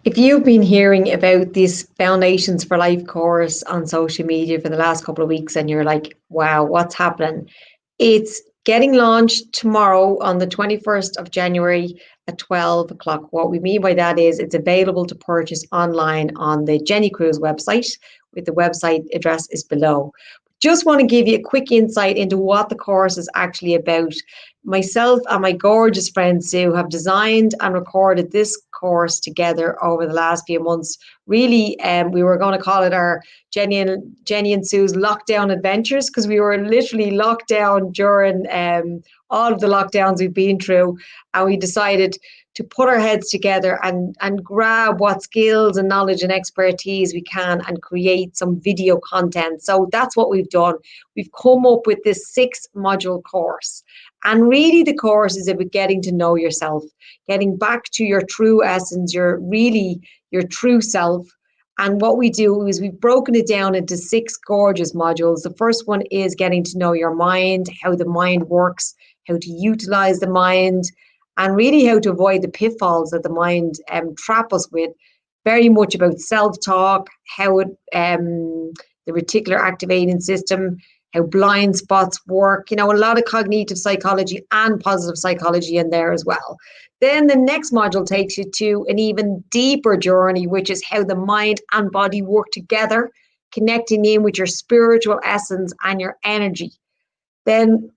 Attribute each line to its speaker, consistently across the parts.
Speaker 1: If you've been hearing about this Foundations for Life course on social media for the last couple of weeks and you're like, wow, what's happening? It's getting launched tomorrow on the 21st of January at 12 o'clock. What we mean by that is it's available to purchase online on the Jennie Cruise website, with the website address is below. Just want to give you a quick insight into what the course is actually about. Myself and my gorgeous friend Sue have designed and recorded this course together over the last few months. Really, we were going to call it our Jennie and Sue's lockdown adventures, because we were literally locked down during all of the lockdowns we've been through, and we decided to put our heads together and grab what skills and knowledge and expertise we can and create some video content. So that's what we've done. We've come up with this 6 module course. And really the course is about getting to know yourself, getting back to your true essence, your true self. And what we do is we've broken it down into 6 gorgeous modules. The first one is getting to know your mind, how the mind works, how to utilize the mind, and really how to avoid the pitfalls that the mind trap us with. Very much about self-talk, how the reticular activating system, how blind spots work, a lot of cognitive psychology and positive psychology in there as well. Then the next module takes you to an even deeper journey, which is how the mind and body work together, connecting in with your spiritual essence and your energy. Then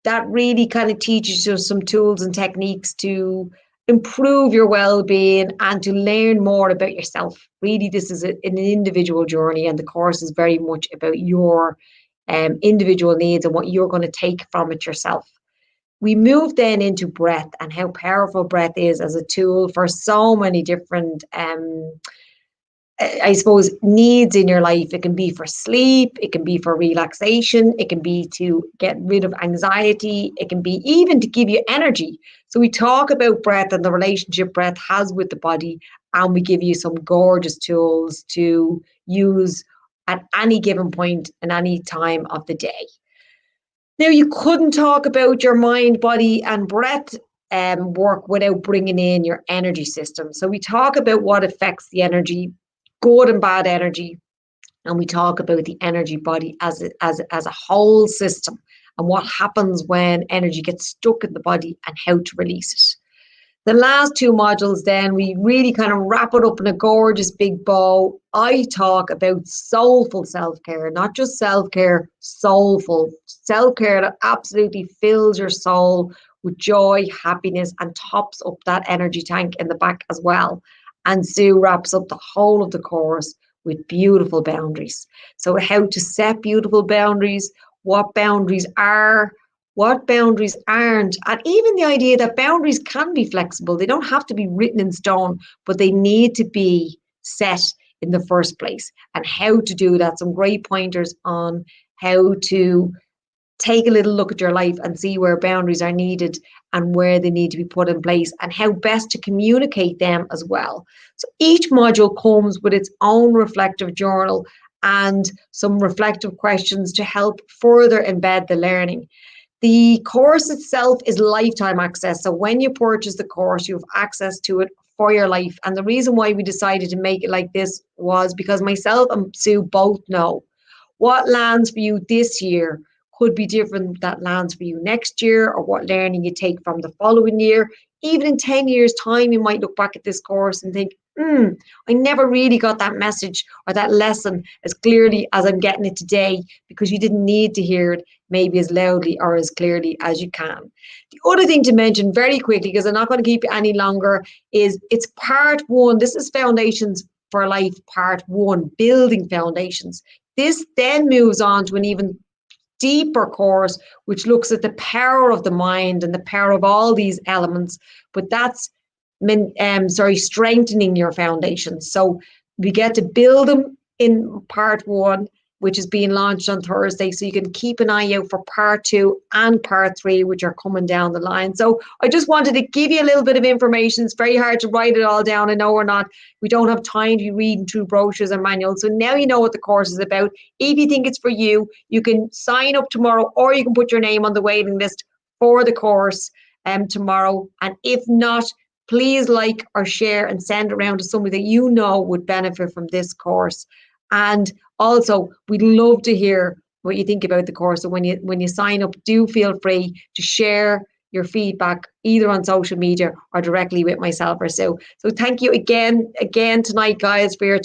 Speaker 1: that really kind of teaches you some tools and techniques to improve your well-being and to learn more about yourself. Really, this is an individual journey, and the course is very much about your individual needs and what you're going to take from it yourself. We move then into breath and how powerful breath is as a tool for so many different I suppose, needs in your life. It can be for sleep, it can be for relaxation, it can be to get rid of anxiety, it can be even to give you energy. So we talk about breath and the relationship breath has with the body, and we give you some gorgeous tools to use at any given point in any time of the day. Now, you couldn't talk about your mind, body, and breath work without bringing in your energy system. So we talk about what affects the energy, good and bad energy, and we talk about the energy body as a whole system and what happens when energy gets stuck in the body and how to release it. The last 2 modules, then we really kind of wrap it up in a gorgeous big bow. I talk about soulful self-care, not just self-care, soulful self-care that absolutely fills your soul with joy, happiness, and tops up that energy tank in the back as well. And Sue wraps up the whole of the course with beautiful boundaries. So how to set beautiful boundaries, what boundaries are, what boundaries aren't, and even the idea that boundaries can be flexible. They don't have to be written in stone, but they need to be set in the first place, and how to do that. Some great pointers on how to take a little look at your life and see where boundaries are needed and where they need to be put in place, and how best to communicate them as well. So each module comes with its own reflective journal and some reflective questions to help further embed the learning. The course itself is lifetime access. So when you purchase the course, you have access to it for your life. And the reason why we decided to make it like this was because myself and Sue both know what lands for you this year could be different that lands for you next year, or what learning you take from the following year. Even in 10 years' time, you might look back at this course and think, I never really got that message or that lesson as clearly as I'm getting it today, because you didn't need to hear it maybe as loudly or as clearly as you can. The other thing to mention very quickly, because I'm not going to keep you any longer, is it's part 1. This is Foundations for Life, part 1, building foundations. This then moves on to an even deeper course, which looks at the power of the mind and the power of all these elements, but that's strengthening your foundations. So we get to build them in part 1, which is being launched on Thursday. So you can keep an eye out for part 2 and part 3, which are coming down the line. So I just wanted to give you a little bit of information. It's very hard to write it all down. I know we don't have time to be reading through brochures and manuals. So now you know what the course is about. If you think it's for you, you can sign up tomorrow, or you can put your name on the waiting list for the course tomorrow. And if not, please like or share and send around to somebody that you know would benefit from this course. And also, we'd love to hear what you think about the course. So when you sign up, do feel free to share your feedback either on social media or directly with myself or Sue. So thank you again tonight, guys, for your